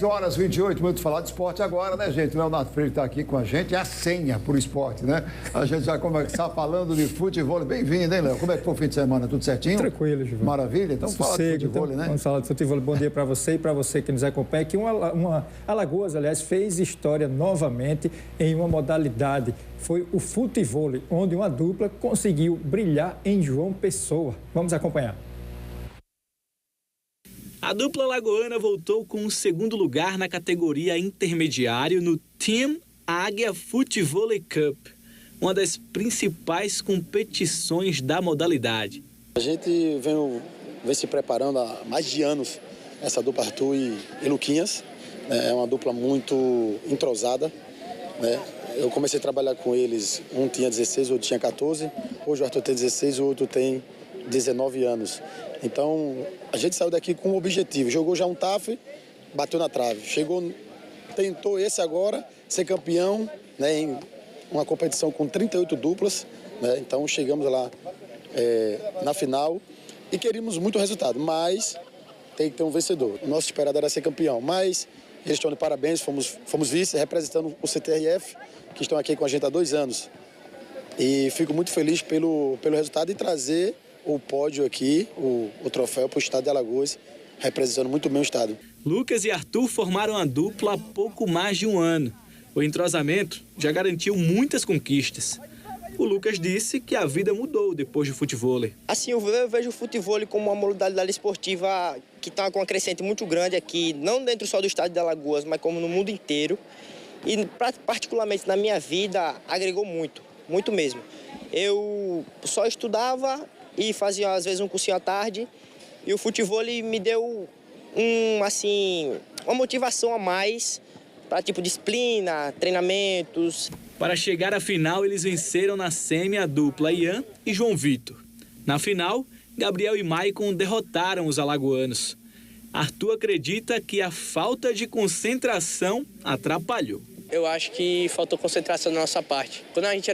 7 horas e 28 minutos, falar de esporte agora, né, gente? O Leonardo Freire está aqui com a gente, é a senha para o esporte, né? A gente já começar falando de futebol. Bem-vindo, hein, Léo? Como é que foi o fim de semana? Tudo certinho? Tranquilo, Gilvan. Maravilha? Então fala de futebol, né? Vamos falar de futebol. Bom dia para você e para você que nos acompanha. Que Alagoas, aliás, fez história novamente em uma modalidade. Foi o futebol, onde uma dupla conseguiu brilhar em João Pessoa. Vamos acompanhar. A dupla alagoana voltou com o segundo lugar na categoria intermediário no Team Águia Futevôlei Cup, uma das principais competições da modalidade. A gente vem se preparando há mais de anos, essa dupla Arthur e Luquinhas. É uma dupla muito entrosada, né? Eu comecei a trabalhar com eles, um tinha 16, o outro tinha 14. Hoje o Arthur tem 16, o outro tem 19 anos. Então, a gente saiu daqui com um objetivo. Jogou já um TAF, bateu na trave. Tentou esse agora, ser campeão, né, em uma competição com 38 duplas. Né? Então, chegamos lá na final e queríamos muito resultado, mas tem que ter um vencedor. O nosso esperado era ser campeão, mas eles estão de parabéns, fomos vice, representando o CTRF, que estão aqui com a gente há 2 anos. E fico muito feliz pelo resultado e trazer o pódio aqui, o troféu para o estado de Alagoas, representando muito bem o estado. Lucas e Arthur formaram a dupla há pouco mais de um ano. O entrosamento já garantiu muitas conquistas. O Lucas disse que a vida mudou depois do futevôlei. Assim, eu vejo o futevôlei como uma modalidade esportiva que está com uma crescente muito grande aqui, não dentro só do estado de Alagoas, mas como no mundo inteiro. E particularmente na minha vida, agregou muito, muito mesmo. Eu só estudava e fazia às vezes um cursinho à tarde, e o futevôlei me deu uma motivação a mais para disciplina, treinamentos. Para chegar à final, eles venceram na semi a dupla Ian e João Vitor. Na final, Gabriel e Maicon derrotaram os alagoanos. Arthur acredita que a falta de concentração atrapalhou. Eu acho que faltou concentração da nossa parte. Quando a gente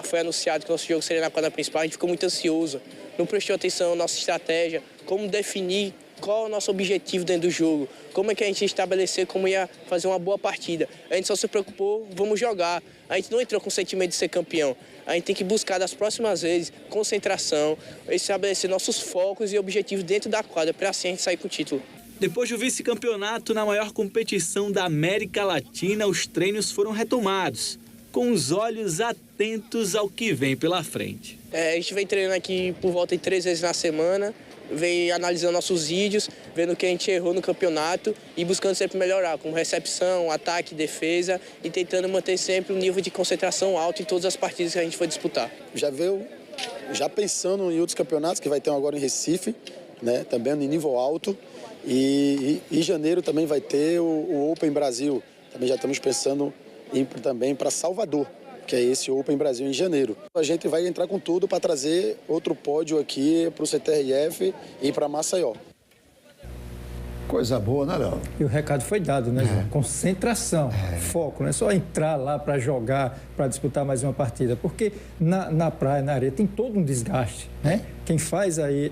foi anunciado que o nosso jogo seria na quadra principal, a gente ficou muito ansioso. Não prestou atenção na nossa estratégia, como definir qual é o nosso objetivo dentro do jogo, como é que a gente ia estabelecer como ia fazer uma boa partida. A gente só se preocupou, vamos jogar. A gente não entrou com o sentimento de ser campeão. A gente tem que buscar das próximas vezes concentração, estabelecer nossos focos e objetivos dentro da quadra, para assim a gente sair com o título. Depois do vice-campeonato na maior competição da América Latina, os treinos foram retomados, com os olhos atentos ao que vem pela frente. A gente vem treinando aqui por volta de 3 vezes na semana, vem analisando nossos vídeos, vendo o que a gente errou no campeonato e buscando sempre melhorar, com recepção, ataque, defesa e tentando manter sempre um nível de concentração alto em todas as partidas que a gente for disputar. Já pensando em outros campeonatos, que vai ter um agora em Recife, né, também em nível alto. E em janeiro também vai ter o Open Brasil. Também já estamos pensando em ir também para Salvador, que é esse Open Brasil em janeiro. A gente vai entrar com tudo para trazer outro pódio aqui para o CTRF e para Maceió. Coisa boa, né, Léo? E o recado foi dado, né, João? Concentração, foco, não é só entrar lá para jogar, para disputar mais uma partida, porque na praia, na areia, tem todo um desgaste, né? Quem faz aí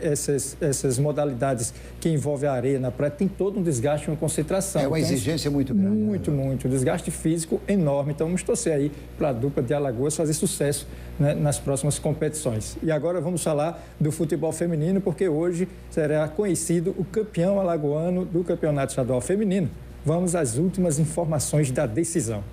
essas modalidades que envolvem a areia na praia tem todo um desgaste, uma concentração. É uma exigência muito grande. Muito, muito. Um desgaste físico enorme. Então, vamos torcer aí para a dupla de Alagoas fazer sucesso, né, nas próximas competições. E agora vamos falar do futebol feminino, porque hoje será conhecido o campeão alagoano do Campeonato Estadual Feminino. Vamos às últimas informações da decisão.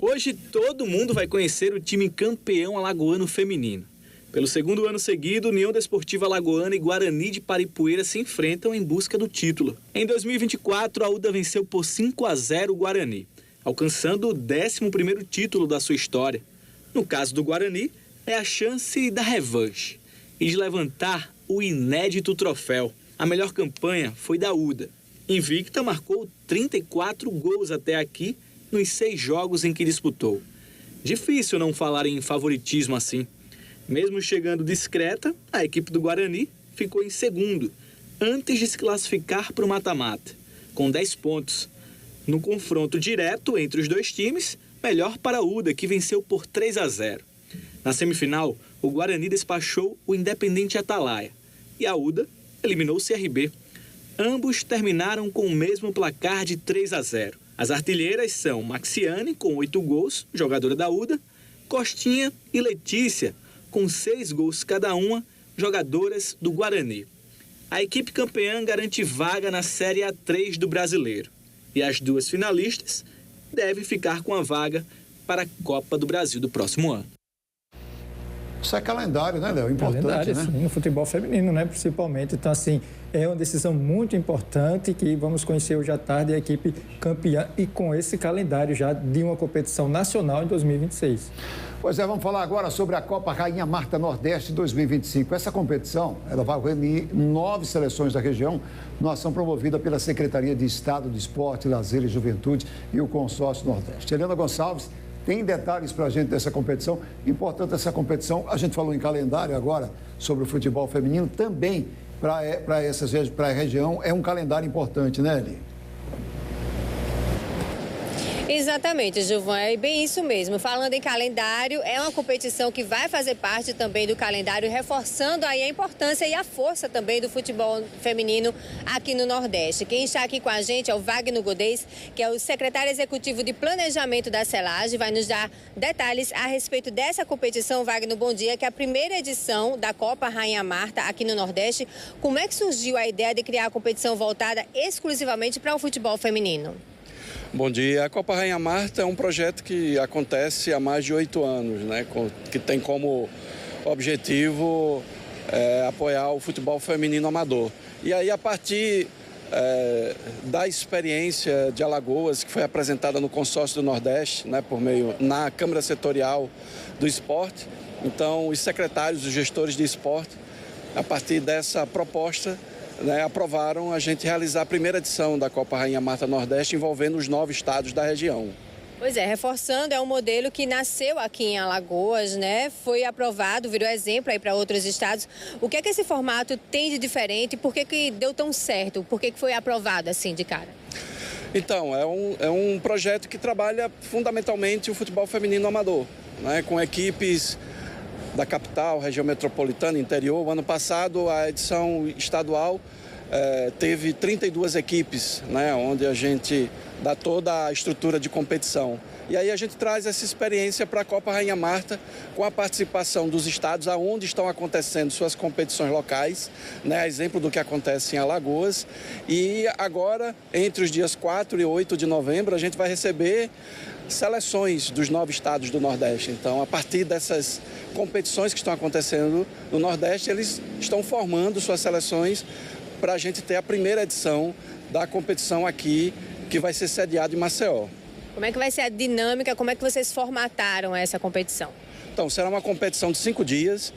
Hoje todo mundo vai conhecer o time campeão alagoano feminino. Pelo segundo ano seguido, União Desportiva Alagoana e Guarani de Paripueira se enfrentam em busca do título. Em 2024, a UDA venceu por 5-0 o Guarani, alcançando o 11º título da sua história. No caso do Guarani, é a chance da revanche e de levantar o inédito troféu. A melhor campanha foi da UDA. Invicta marcou 34 gols até aqui nos 6 jogos em que disputou. Difícil não falar em favoritismo assim. Mesmo chegando discreta, a equipe do Guarani ficou em segundo, antes de se classificar para o mata-mata, com 10 pontos. No confronto direto entre os dois times, melhor para a UDA, que venceu por 3-0. Na semifinal, o Guarani despachou o Independente Atalaia e a UDA eliminou o CRB. Ambos terminaram com o mesmo placar de 3-0. As artilheiras são Maxiane, com 8 gols, jogadora da UDA, Costinha e Letícia, com 6 gols cada uma, jogadoras do Guarani. A equipe campeã garante vaga na Série A3 do Brasileiro. E as duas finalistas devem ficar com a vaga para a Copa do Brasil do próximo ano. Isso é calendário, né, Léo? Importante, calendário, né? Sim, no futebol feminino, né, principalmente. Então, assim, é uma decisão muito importante que vamos conhecer hoje à tarde a equipe campeã e com esse calendário já de uma competição nacional em 2026. Pois é, vamos falar agora sobre a Copa Rainha Marta Nordeste 2025. Essa competição, ela vai reunir 9 seleções da região, numa ação promovida pela Secretaria de Estado de Esporte, Lazer e Juventude e o Consórcio Nordeste. Helena Gonçalves tem detalhes para a gente dessa competição. Importante essa competição, a gente falou em calendário agora sobre o futebol feminino, também para a região é um calendário importante, né, Eli? Exatamente, Gilvan, é bem isso mesmo. Falando em calendário, é uma competição que vai fazer parte também do calendário, reforçando aí a importância e a força também do futebol feminino aqui no Nordeste. Quem está aqui com a gente é o Wagner Godez, que é o secretário executivo de planejamento da Celage, vai nos dar detalhes a respeito dessa competição. Wagner, bom dia, que é a primeira edição da Copa Rainha Marta aqui no Nordeste. Como é que surgiu a ideia de criar a competição voltada exclusivamente para o futebol feminino? Bom dia. A Copa Rainha Marta é um projeto que acontece há mais de 8 anos, né? Que tem como objetivo apoiar o futebol feminino amador. E aí, a partir da experiência de Alagoas, que foi apresentada no Consórcio do Nordeste, né, por meio na Câmara Setorial do Esporte, então os secretários, os gestores de esporte, a partir dessa proposta, né, aprovaram a gente realizar a primeira edição da Copa Rainha Marta Nordeste envolvendo os 9 estados da região. Pois é, reforçando, é um modelo que nasceu aqui em Alagoas, né? Foi aprovado, virou exemplo aí para outros estados. O que é que esse formato tem de diferente? Por que deu tão certo? Por que foi aprovado assim de cara? Então, é um projeto que trabalha fundamentalmente o futebol feminino amador, né, com equipes da capital, região metropolitana, interior. O ano passado, a edição estadual teve 32 equipes, né, onde a gente dá toda a estrutura de competição. E aí a gente traz essa experiência para a Copa Rainha Marta, com a participação dos estados aonde estão acontecendo suas competições locais, né, exemplo do que acontece em Alagoas. E agora, entre os dias 4 e 8 de novembro, a gente vai receber seleções dos 9 estados do Nordeste. Então, a partir dessas competições que estão acontecendo no Nordeste, eles estão formando suas seleções para a gente ter a primeira edição da competição aqui, que vai ser sediada em Maceió. Como é que vai ser a dinâmica? Como é que vocês formataram essa competição? Então, será uma competição de 5 dias,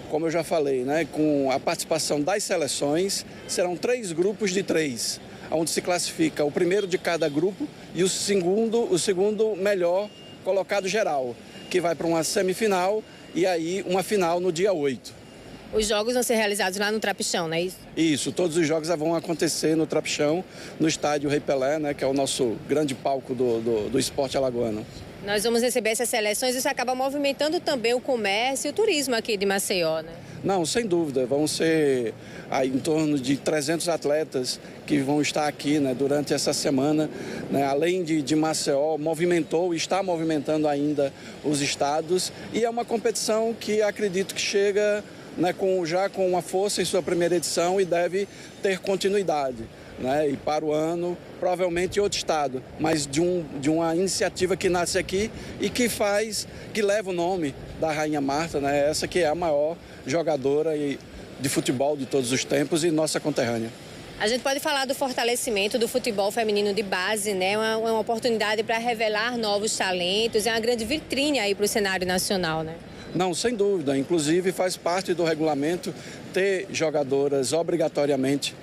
como eu já falei, né, com a participação das seleções. Serão 3 grupos de 3, onde se classifica o primeiro de cada grupo e o segundo melhor colocado geral, que vai para uma semifinal e aí uma final no dia 8. Os jogos vão ser realizados lá no Trapichão, não é isso? Isso, todos os jogos vão acontecer no Trapichão, no estádio Rei Pelé, né, que é o nosso grande palco do esporte alagoano. Nós vamos receber essas seleções e isso acaba movimentando também o comércio e o turismo aqui de Maceió, né? Não, sem dúvida. Vão ser aí em torno de 300 atletas que vão estar aqui, né, durante essa semana. Né, além de Maceió, movimentou e está movimentando ainda os estados. E é uma competição que acredito que chega, né, já com uma força em sua primeira edição e deve ter continuidade. Né, e para o ano, provavelmente em outro estado, mas de uma iniciativa que nasce aqui e que leva o nome da Rainha Marta, né, essa que é a maior jogadora de futebol de todos os tempos e nossa conterrânea. A gente pode falar do fortalecimento do futebol feminino de base, né? É uma oportunidade para revelar novos talentos, é uma grande vitrine aí para o cenário nacional, né? Não, sem dúvida. Inclusive faz parte do regulamento ter jogadoras obrigatoriamente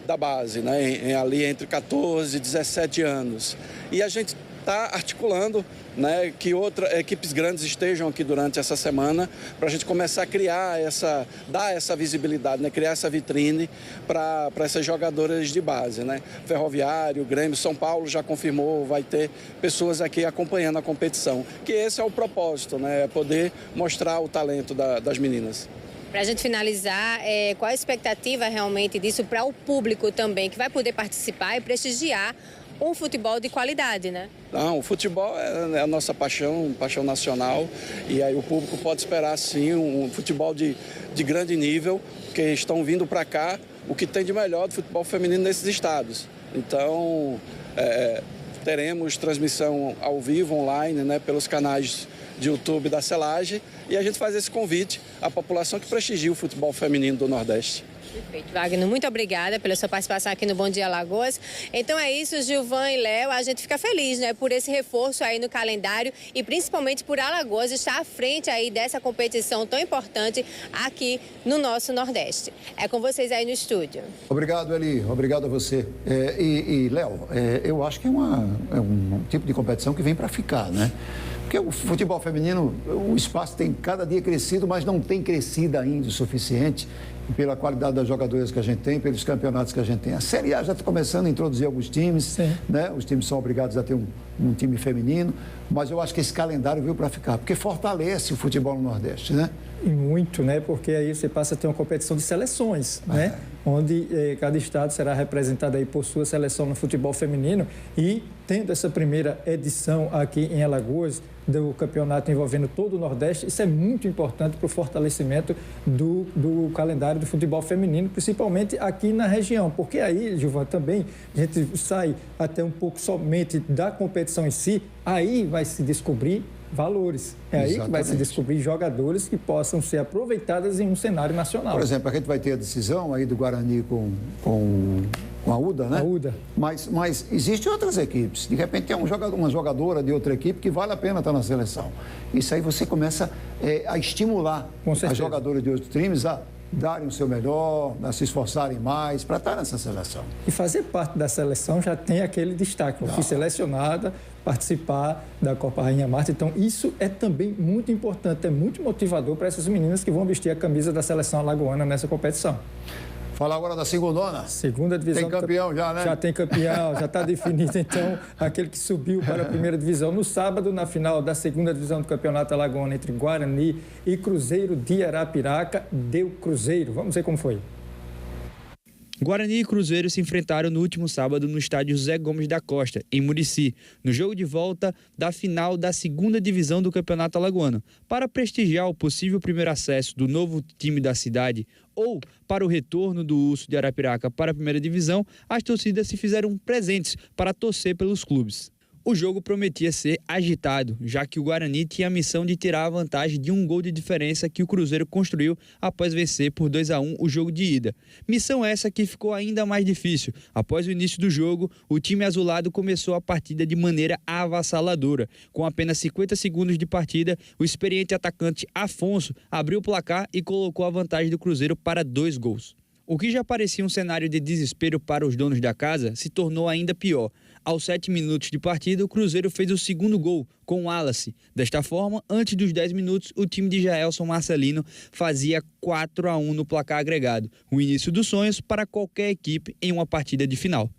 da base, né, ali entre 14 e 17 anos. E a gente está articulando, né, que outras equipes grandes estejam aqui durante essa semana para a gente começar a dar essa visibilidade, né, criar essa vitrine para essas jogadoras de base, né. Ferroviário, Grêmio, São Paulo já confirmou, vai ter pessoas aqui acompanhando a competição, que esse é o propósito, né, é poder mostrar o talento das meninas. Para a gente finalizar, qual a expectativa realmente disso para o público também, que vai poder participar e prestigiar um futebol de qualidade, né? Não, o futebol é a nossa paixão nacional, e aí o público pode esperar sim um futebol de grande nível, porque estão vindo para cá o que tem de melhor do futebol feminino nesses estados. Então, teremos transmissão ao vivo, online, né, pelos canais de YouTube da Celage, e a gente faz esse convite à população que prestigia o futebol feminino do Nordeste. Perfeito, Wagner. Muito obrigada pela sua participação aqui no Bom Dia Alagoas. Então é isso, Gilvan e Léo. A gente fica feliz, né, por esse reforço aí no calendário e principalmente por Alagoas estar à frente aí dessa competição tão importante aqui no nosso Nordeste. É com vocês aí no estúdio. Obrigado, Eli. Obrigado a você. Léo, eu acho que é um tipo de competição que vem para ficar, né? Porque o futebol feminino, o espaço tem cada dia crescido, mas não tem crescido ainda o suficiente pela qualidade das jogadoras que a gente tem, pelos campeonatos que a gente tem. A Série A já está começando a introduzir alguns times, né? Os times são obrigados a ter um time feminino, mas eu acho que esse calendário veio para ficar, porque fortalece o futebol no Nordeste, né? E muito, né? Porque aí você passa a ter uma competição de seleções, né? Onde cada estado será representado aí por sua seleção no futebol feminino e tendo essa primeira edição aqui em Alagoas do campeonato envolvendo todo o Nordeste, isso é muito importante para o fortalecimento do calendário do futebol feminino, principalmente aqui na região, porque aí, Gilvan, também a gente sai até um pouco somente da competição em si, aí vai se descobrir valores. É aí que vai se descobrir jogadores que possam ser aproveitadas em um cenário nacional. Por exemplo, a gente vai ter a decisão aí do Guarani com a UDA, né? A UDA. Mas existem outras equipes. De repente tem uma jogadora de outra equipe que vale a pena estar na seleção. Isso aí você começa a estimular as jogadoras de outros times a darem o seu melhor, a se esforçarem mais para estar nessa seleção. E fazer parte da seleção já tem aquele destaque. Eu fui selecionada, participar da Copa Rainha Marta. Então, isso é também muito importante, é muito motivador para essas meninas que vão vestir a camisa da seleção alagoana nessa competição. Falar agora da segundona. Segunda divisão. Tem campeão já, né? Já tem campeão, já está definido, então, aquele que subiu para a primeira divisão. No sábado, na final da segunda divisão do Campeonato Alagoano entre Guarani e Cruzeiro de Arapiraca, deu Cruzeiro. Vamos ver como foi. Guarani e Cruzeiro se enfrentaram no último sábado no estádio José Gomes da Costa, em Murici, no jogo de volta da final da segunda divisão do Campeonato Alagoano. Para prestigiar o possível primeiro acesso do novo time da cidade ou para o retorno do Urso de Arapiraca para a primeira divisão, as torcidas se fizeram presentes para torcer pelos clubes. O jogo prometia ser agitado, já que o Guarani tinha a missão de tirar a vantagem de um gol de diferença que o Cruzeiro construiu após vencer por 2-1 o jogo de ida. Missão essa que ficou ainda mais difícil. Após o início do jogo, o time azulado começou a partida de maneira avassaladora. Com apenas 50 segundos de partida, o experiente atacante Afonso abriu o placar e colocou a vantagem do Cruzeiro para 2 gols. O que já parecia um cenário de desespero para os donos da casa se tornou ainda pior. Aos 7 minutos de partida, o Cruzeiro fez o segundo gol, com o Wallace. Desta forma, antes dos 10 minutos, o time de Jaelson Marcelino fazia 4-1 no placar agregado. O início dos sonhos para qualquer equipe em uma partida de final.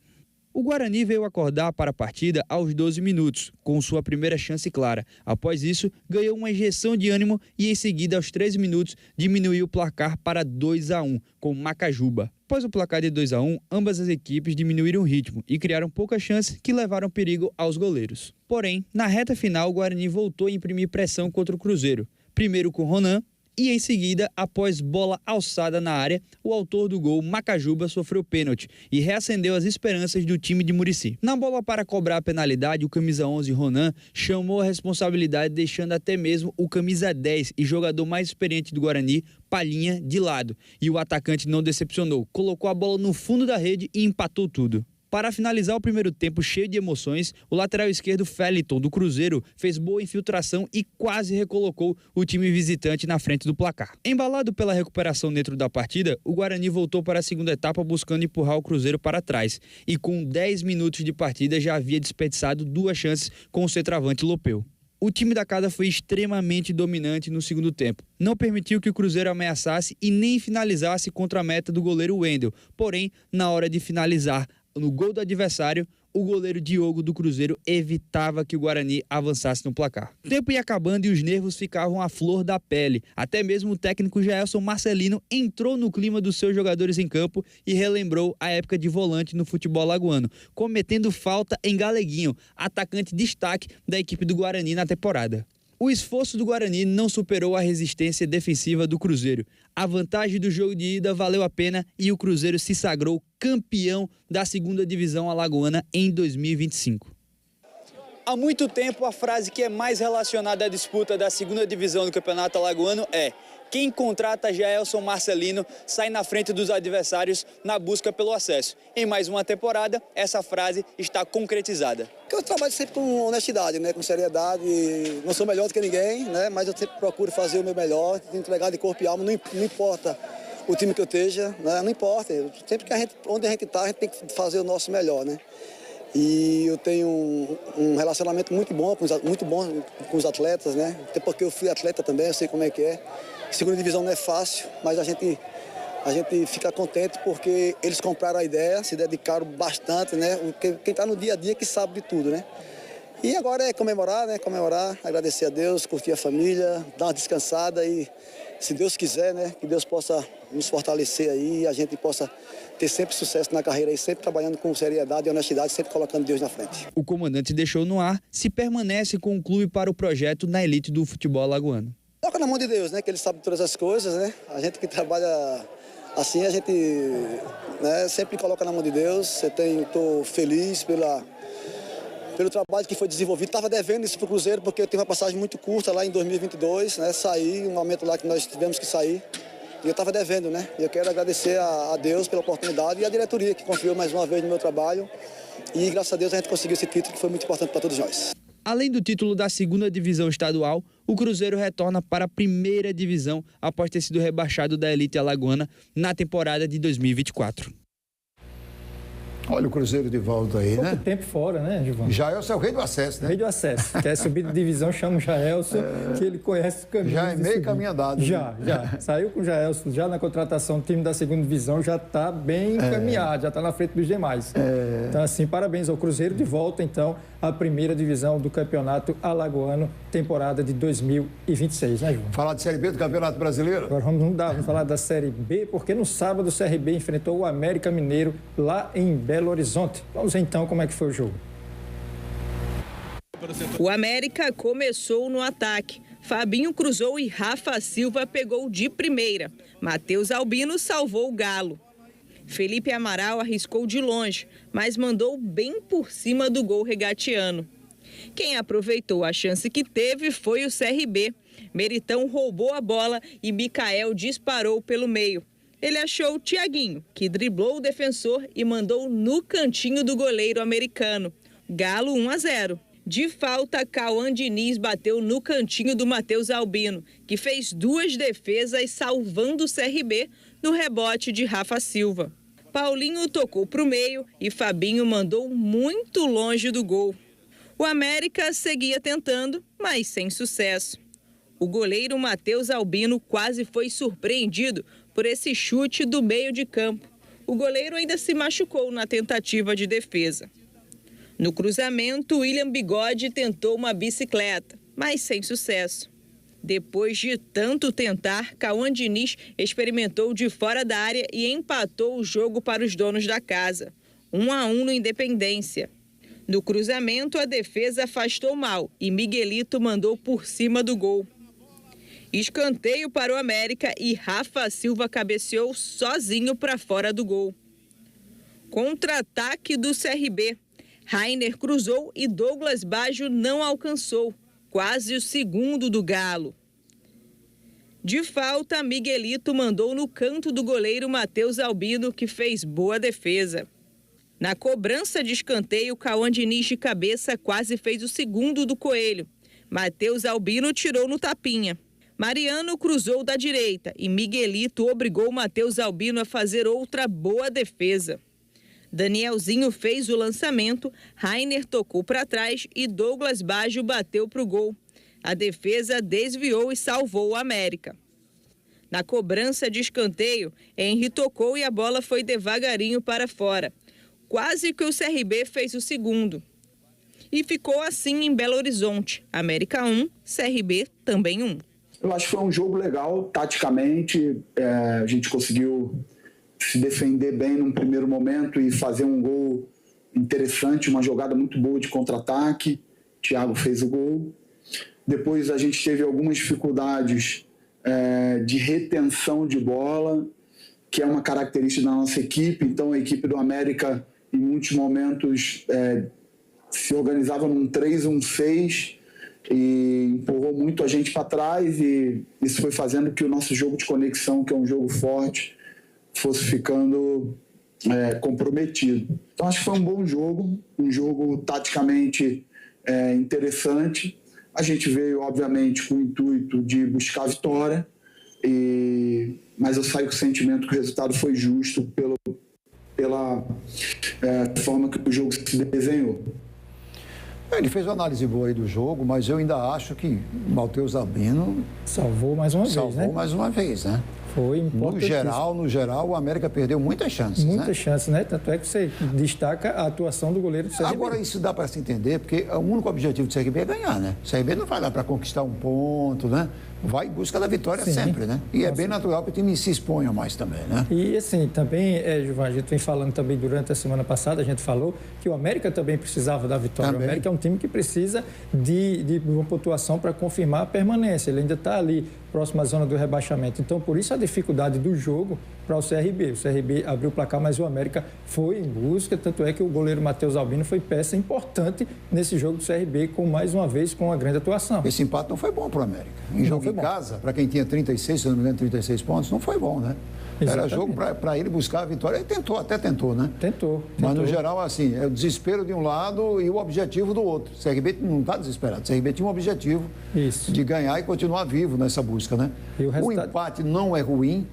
O Guarani veio acordar para a partida aos 12 minutos, com sua primeira chance clara. Após isso, ganhou uma injeção de ânimo e, em seguida, aos 13 minutos, diminuiu o placar para 2-1, com Macajuba. Após o placar de 2-1, ambas as equipes diminuíram o ritmo e criaram poucas chances que levaram perigo aos goleiros. Porém, na reta final, o Guarani voltou a imprimir pressão contra o Cruzeiro. Primeiro com Ronan, e em seguida, após bola alçada na área, o autor do gol, Macajuba, sofreu pênalti e reacendeu as esperanças do time de Murici. Na bola para cobrar a penalidade, o camisa 11, Ronan, chamou a responsabilidade, deixando até mesmo o camisa 10 e jogador mais experiente do Guarani, Palhinha, de lado. E o atacante não decepcionou, colocou a bola no fundo da rede e empatou tudo. Para finalizar o primeiro tempo cheio de emoções, o lateral esquerdo Feliton, do Cruzeiro, fez boa infiltração e quase recolocou o time visitante na frente do placar. Embalado pela recuperação dentro da partida, o Guarani voltou para a segunda etapa buscando empurrar o Cruzeiro para trás. E com 10 minutos de partida já havia desperdiçado 2 chances com o centroavante Lopeu. O time da casa foi extremamente dominante no segundo tempo. Não permitiu que o Cruzeiro ameaçasse e nem finalizasse contra a meta do goleiro Wendel. Porém, na hora de finalizar no gol do adversário, o goleiro Diogo do Cruzeiro evitava que o Guarani avançasse no placar. O tempo ia acabando e os nervos ficavam à flor da pele. Até mesmo o técnico Jaelson Marcelino entrou no clima dos seus jogadores em campo e relembrou a época de volante no futebol alagoano, cometendo falta em Galeguinho, atacante destaque da equipe do Guarani na temporada. O esforço do Guarani não superou a resistência defensiva do Cruzeiro. A vantagem do jogo de ida valeu a pena e o Cruzeiro se sagrou campeão da 2ª Divisão Alagoana em 2025. Há muito tempo, a frase que é mais relacionada à disputa da 2ª Divisão do Campeonato Alagoano é: quem contrata Jaelson Marcelino sai na frente dos adversários na busca pelo acesso. Em mais uma temporada, essa frase está concretizada. Eu trabalho sempre com honestidade, né, com seriedade. Não sou melhor do que ninguém, né, mas eu sempre procuro fazer o meu melhor, entregar de corpo e alma, não importa o time que eu esteja, né, não importa. Sempre que onde a gente está, a gente tem que fazer o nosso melhor, né. E eu tenho um relacionamento muito bom com os atletas, né? Até porque eu fui atleta também, eu sei como é que é. 2ª Divisão não é fácil, mas a gente fica contente porque eles compraram a ideia, se dedicaram bastante, né? Quem está no dia a dia que sabe de tudo, né? E agora é comemorar, né? Comemorar, agradecer a Deus, curtir a família, dar uma descansada e, se Deus quiser, né? Que Deus possa nos fortalecer aí e a gente possa ter sempre sucesso na carreira e sempre trabalhando com seriedade e honestidade, sempre colocando Deus na frente. O comandante deixou no ar se permanece com o clube para o projeto na elite do futebol alagoano. Toca na mão de Deus, né? Que Ele sabe todas as coisas, né? A gente que trabalha assim, a gente, né, sempre coloca na mão de Deus. Estou feliz pelo trabalho que foi desenvolvido. Estava devendo isso para o Cruzeiro porque eu tive uma passagem muito curta lá em 2022, né? Saí, um momento lá que nós tivemos que sair. E eu estava devendo, né? E eu quero agradecer a Deus pela oportunidade e a diretoria que confiou mais uma vez no meu trabalho. E graças a Deus a gente conseguiu esse título que foi muito importante para todos nós. Além do título da 2ª Divisão Estadual, o Cruzeiro retorna para a 1ª Divisão após ter sido rebaixado da elite alagoana na temporada de 2024. Olha o Cruzeiro de volta aí, né? Pouco tempo fora, né, Gilvan? Jaelson é o rei do acesso, né? Rei do acesso. Quer subir de divisão, chama o Jaelson, que ele conhece o caminho. Já é meio caminho andado. Já. Saiu com o Jaelson, já na contratação do time da 2ª Divisão, já está bem encaminhado, já está na frente dos demais. Então, assim, parabéns ao Cruzeiro de volta, então, à 1ª Divisão do Campeonato Alagoano, temporada de 2026, né, Gilvan? Falar de Série B do Campeonato Brasileiro? Agora vamos falar da Série B, porque no sábado o CRB enfrentou o América Mineiro lá em Belo Horizonte. Vamos ver então como é que foi o jogo. O América começou no ataque. Fabinho cruzou e Rafa Silva pegou de primeira. Matheus Albino salvou o Galo. Felipe Amaral arriscou de longe, mas mandou bem por cima do gol regatiano. Quem aproveitou a chance que teve foi o CRB. Meritão roubou a bola e Micael disparou pelo meio. Ele achou o Thiaguinho, que driblou o defensor e mandou no cantinho do goleiro americano. Galo 1-0. De falta, Cauã Diniz bateu no cantinho do Matheus Albino, que fez 2 defesas salvando o CRB no rebote de Rafa Silva. Paulinho tocou para o meio e Fabinho mandou muito longe do gol. O América seguia tentando, mas sem sucesso. O goleiro Matheus Albino quase foi surpreendido por esse chute do meio de campo. O goleiro ainda se machucou na tentativa de defesa. No cruzamento, William Bigode tentou uma bicicleta, mas sem sucesso. Depois de tanto tentar, Cauã Diniz experimentou de fora da área e empatou o jogo para os donos da casa. 1-1 no Independência. No cruzamento, a defesa afastou mal e Miguelito mandou por cima do gol. Escanteio para o América e Rafa Silva cabeceou sozinho para fora do gol. Contra-ataque do CRB. Rainer cruzou e Douglas Baggio não alcançou. Quase o segundo do Galo. De falta, Miguelito mandou no canto do goleiro Matheus Albino, que fez boa defesa. Na cobrança de escanteio, Cauã Diniz de cabeça quase fez o segundo do Coelho. Matheus Albino tirou no tapinha. Mariano cruzou da direita e Miguelito obrigou Matheus Albino a fazer outra boa defesa. Danielzinho fez o lançamento, Rainer tocou para trás e Douglas Baggio bateu para o gol. A defesa desviou e salvou o América. Na cobrança de escanteio, Henry tocou e a bola foi devagarinho para fora. Quase que o CRB fez o segundo. E ficou assim em Belo Horizonte. América 1, CRB também 1. Eu acho que foi um jogo legal, taticamente. A gente conseguiu se defender bem num primeiro momento e fazer um gol interessante, uma jogada muito boa de contra-ataque. Thiago fez o gol. Depois a gente teve algumas dificuldades de retenção de bola, que é uma característica da nossa equipe. Então a equipe do América, em muitos momentos, se organizava num 3-1-6 e empurrou muito a gente para trás, e isso foi fazendo que o nosso jogo de conexão, que é um jogo forte, fosse ficando comprometido. Então acho que foi um jogo taticamente interessante. A gente veio, obviamente, com o intuito de buscar a vitória, mas eu saio com o sentimento que o resultado foi justo pela forma que o jogo se desenhou. Ele fez uma análise boa aí do jogo, mas eu ainda acho que Matheus Albino salvou mais uma vez, né? Foi importantíssimo. No geral, o América perdeu muitas chances. Muitas chances, né? Tanto é que você destaca a atuação do goleiro do CRB. Agora, isso dá para se entender, porque o único objetivo do CRB é ganhar, né? O CRB não vai lá para conquistar um ponto, né? Vai em busca da vitória sempre, né? E é bem natural que o time se exponha mais também, né? E assim, também, Gilvan, a gente vem falando também durante a semana passada, a gente falou que o América também precisava da vitória. Também. O América é um time que precisa de uma pontuação para confirmar a permanência. Ele ainda está ali próximo à zona do rebaixamento. Então, por isso a dificuldade do jogo para o CRB. O CRB abriu o placar, mas o América foi em busca. Tanto é que o goleiro Matheus Albino foi peça importante nesse jogo do CRB, mais uma vez, com uma grande atuação. Esse empate não foi bom para o América. Em jogo em casa, para quem tinha 36, se não me engano, 36 pontos, não foi bom, né? Exatamente. Era jogo para ele buscar a vitória. Ele até tentou, né? Tentou. Mas, no geral, assim, é o desespero de um lado e o objetivo do outro. O CRB não está desesperado. O CRB tinha um objetivo de ganhar e continuar vivo nessa busca, né? O empate não é ruim.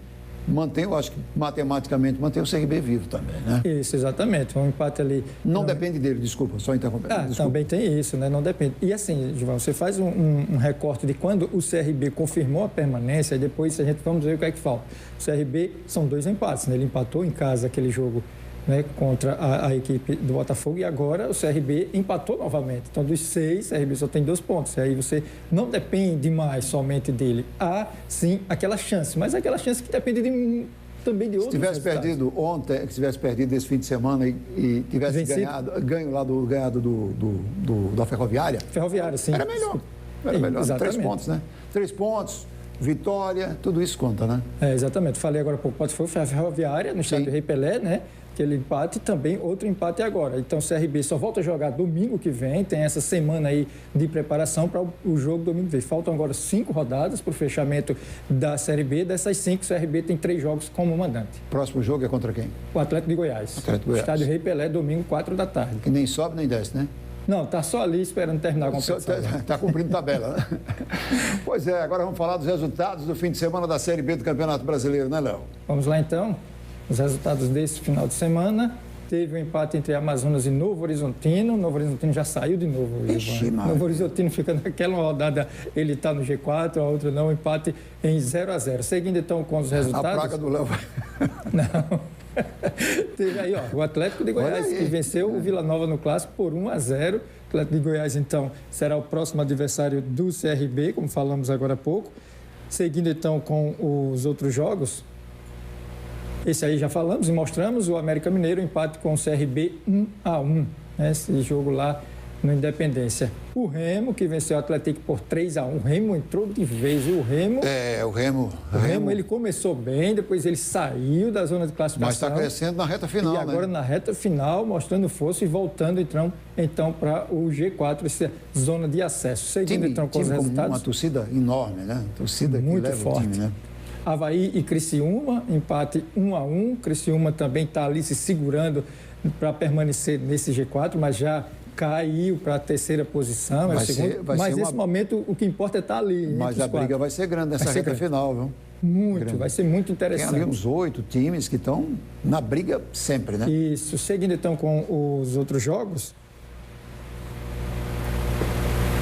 Eu acho que matematicamente mantém o CRB vivo também, né? Isso, exatamente. Um empate ali... Não depende dele, desculpa, só interrompendo. Também tem isso, né? Não depende. E assim, Gilvan, você faz um recorte de quando o CRB confirmou a permanência, e depois vamos ver o que é que falta. O CRB são 2 empates, né? Ele empatou em casa aquele jogo, né, contra a equipe do Botafogo, e agora o CRB empatou novamente. Então, dos 6, o CRB só tem 2 pontos. E aí você não depende mais somente dele. Há, sim, aquela chance, mas aquela chance que depende também de outros. Se tivesse perdido ontem, se tivesse perdido esse fim de semana e tivesse ganho lá da Ferroviária... Ferroviária, sim. Era melhor. Era melhor. 3 pontos, né? 3 pontos... Vitória, tudo isso conta, né? Exatamente. Falei agora há pouco, foi a Ferroviária, no estádio Rei Pelé, né? Aquele empate, também outro empate agora. Então, o CRB só volta a jogar domingo que vem, tem essa semana aí de preparação para o jogo domingo que vem. Faltam agora 5 rodadas para o fechamento da Série B. Dessas 5, o CRB tem 3 jogos como mandante. Próximo jogo é contra quem? O Atlético de Goiás. Estádio Rei Pelé, domingo, 4 da tarde. Que nem sobe nem desce, né? Não, está só ali esperando terminar a competição. Está cumprindo tabela, né? Pois é, agora vamos falar dos resultados do fim de semana da Série B do Campeonato Brasileiro, né, Léo? Vamos lá, então. Os resultados desse final de semana. Teve um empate entre Amazonas e Novo Horizontino. Novo Horizontino já saiu de novo. Novo Horizontino fica naquela rodada, ele está no G4, a outra não, empate em 0-0. Seguindo, então, com os resultados... A praga do Léo. Não... Teve aí, o Atlético de Goiás, que venceu o Vila Nova no Clássico por 1-0. O Atlético de Goiás, então, será o próximo adversário do CRB, como falamos agora há pouco. Seguindo, então, com os outros jogos, esse aí já falamos e mostramos, o América Mineiro, empate com o CRB 1-1, né? Esse jogo lá no Independência. O Remo, que venceu o Atlético por 3-1. O Remo entrou de vez. O Remo, ele começou bem, depois ele saiu da zona de classificação. Mas está crescendo na reta final, né? E agora, na reta final, mostrando força e voltando, então para o G4, essa zona de acesso. Seguindo, então, com os resultados. Uma torcida enorme, né? Torcida muito que leva forte. O time, né? Avaí e Criciúma, empate 1-1. Criciúma também está ali se segurando para permanecer nesse G4, mas já caiu para a 3ª posição. Mas nesse momento o que importa é estar ali. Mas a briga vai ser grande nessa reta final, viu? Muito, grande. Vai ser muito interessante. Tem ali uns 8 times que estão na briga sempre, né? Isso. Seguindo então com os outros jogos.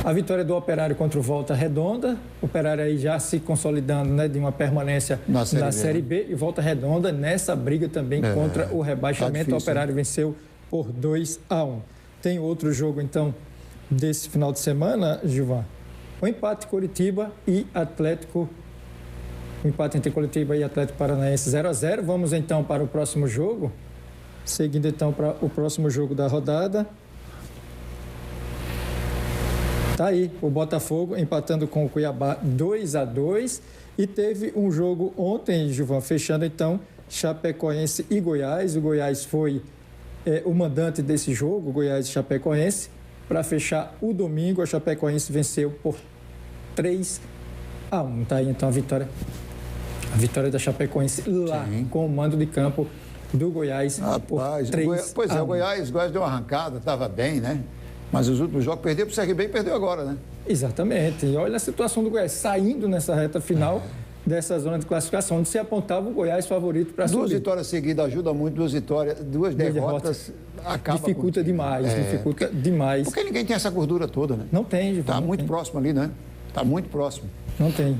A vitória do Operário contra o Volta Redonda. O Operário aí já se consolidando, né, de uma permanência na Série B. E Volta Redonda nessa briga também contra o rebaixamento. O Operário venceu por 2-1. Tem outro jogo, então, desse final de semana, Gilvan? O empate Coritiba e Atlético. O empate entre Coritiba e Atlético Paranaense 0-0. Vamos, então, para o próximo jogo. Seguindo, então, para o próximo jogo da rodada. Tá aí, o Botafogo empatando com o Cuiabá 2-2. E teve um jogo ontem, Gilvan, fechando, então, Chapecoense e Goiás. O Goiás foi o mandante desse jogo, Goiás e Chapecoense. Para fechar o domingo, a Chapecoense venceu por 3-1. Tá aí, então, a vitória da Chapecoense lá, sim, com o mando de campo do Goiás. Rapaz, por 3-1. Pois é, o Goiás deu uma arrancada, estava bem, né? Mas os últimos jogos perdeu para o CRB e perdeu agora, né? Exatamente. E olha a situação do Goiás, saindo nessa reta final dessa zona de classificação, onde se apontava o Goiás favorito para subir. 2 vitórias seguidas ajuda muito, 2 derrotas acaba dificulta demais, dificulta demais. Porque ninguém tem essa gordura toda, né? Não tem, Está muito próximo ali, né? Está muito próximo. Não tem.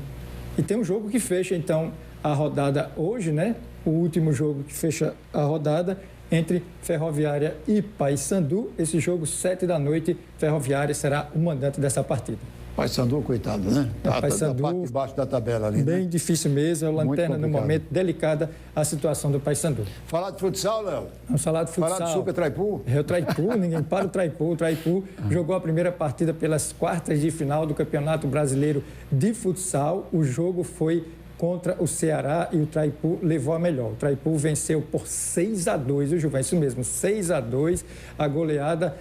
E tem um jogo que fecha, então, a rodada hoje, né? O último jogo que fecha a rodada entre Ferroviária e Paysandu. Esse jogo, 7 da noite, Ferroviária será o mandante dessa partida. Paysandu, coitado, né? Tá Paysandu, parte de baixo da tabela ali, bem né? difícil mesmo, é a lanterna no momento, delicada a situação do Paysandu. Falar de futsal, Léo? Vamos falar de futsal. Falar de Super Traipu? É o Traipu, ninguém para o Traipu. O Traipu jogou a primeira partida pelas quartas de final do Campeonato Brasileiro de Futsal. O jogo foi contra o Ceará e o Traipu levou a melhor. O Traipu venceu por 6-2, o Gilvan, isso mesmo, 6-2. A goleada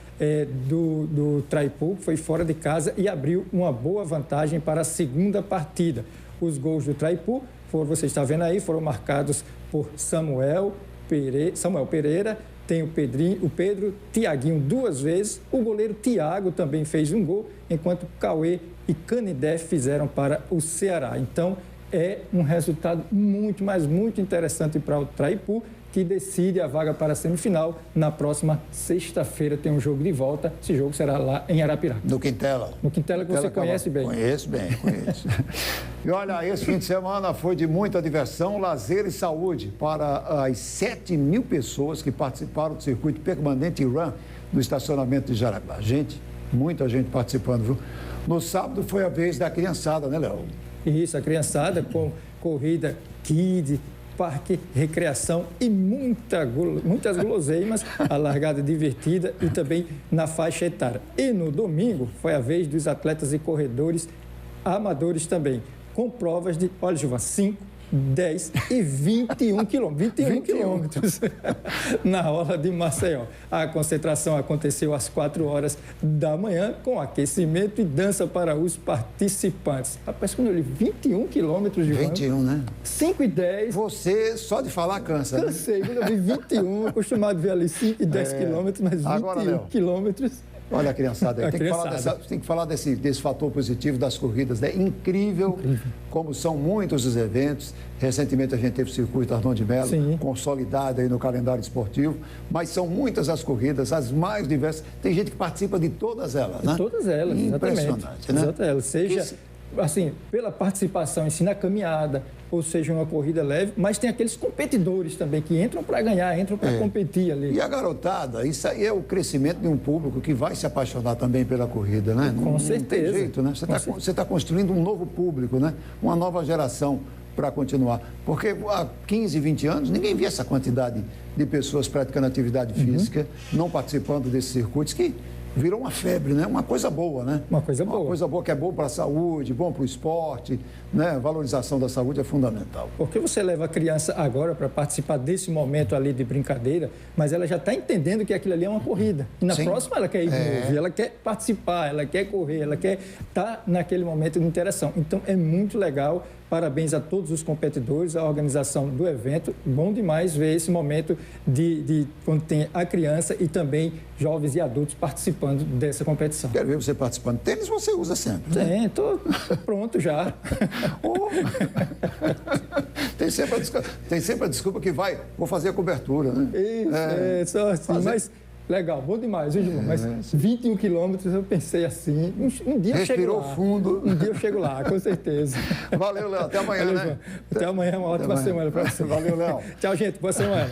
do Traipu foi fora de casa e abriu uma boa vantagem para a segunda partida. Os gols do Traipu, você está vendo aí, foram marcados por Samuel Pereira, tem o Pedro, Tiaguinho 2 vezes, o goleiro Tiago também fez um gol, enquanto Cauê e Canidé fizeram para o Ceará. Então, é um resultado muito, mas muito interessante para o Traipu, que decide a vaga para a semifinal. Na próxima sexta-feira tem um jogo de volta. Esse jogo será lá em Arapiraca. No Quintela. No Quintela que você conhece bem. Conheço bem, conheço. E olha, esse fim de semana foi de muita diversão, lazer e saúde para as 7.000 pessoas que participaram do circuito permanente Run do estacionamento de Jaraguá. Muita gente participando, viu? No sábado foi a vez da criançada, né, Léo? Isso, a criançada com corrida kids, parque, recreação e muitas guloseimas, a largada divertida e também na faixa etária. E no domingo foi a vez dos atletas e corredores amadores também, com provas de, olha, Gilvan, 5, 10 e 21 quilômetros. 21 quilômetros na orla de Maceió. A concentração aconteceu às 4 horas da manhã, com aquecimento e dança para os participantes. Rapaz, quando eu li 21 quilômetros, Gilvan. 21, né? 5 e 10. Você, só de falar, cansa, Cansei, né? Quando eu vi 21, acostumado a ver ali 5 e 10 quilômetros, mas 21 agora, quilômetros. Olha a criançada aí, tem que falar desse fator positivo das corridas, né? Incrível como são muitos os eventos. Recentemente a gente teve o circuito Arnon de Mello, consolidado aí no calendário esportivo, mas são muitas as corridas, as mais diversas. Tem gente que participa de todas elas, né? De todas elas, impressionante, né? Exatamente. Seja, assim, pela participação em si na caminhada, ou seja, uma corrida leve, mas tem aqueles competidores também que entram para ganhar, entram para competir ali. E a garotada, isso aí é o crescimento de um público que vai se apaixonar também pela corrida, né? Com certeza. Não tem jeito, né? Você está construindo um novo público, né? Uma nova geração para continuar. Porque há 15, 20 anos, ninguém via essa quantidade de pessoas praticando atividade física, não participando desses circuitos, que virou uma febre, né? Uma coisa boa, né? Uma coisa boa. Uma coisa boa que é boa para a saúde, bom para o esporte, né? A valorização da saúde é fundamental. Porque você leva a criança agora para participar desse momento ali de brincadeira, mas ela já está entendendo que aquilo ali é uma corrida. E na próxima ela quer ir de novo, ela quer participar, ela quer correr, ela quer estar naquele momento de interação. Então é muito legal. Parabéns a todos os competidores, a organização do evento. Bom demais ver esse momento de quando tem a criança e também jovens e adultos participando dessa competição. Quero ver você participando. Tênis você usa sempre, né? Estou pronto já. Tem sempre a desculpa que vou fazer a cobertura, né? Isso, só assim, mas... Legal, bom demais, viu, Gilvan? Mas 21 quilômetros eu pensei assim, um dia eu chego lá. Respirou fundo. Um dia eu chego lá, com certeza. Valeu, Léo. Até amanhã, né? Até amanhã, uma ótima semana para você. Valeu, Léo. Tchau, gente. Boa semana.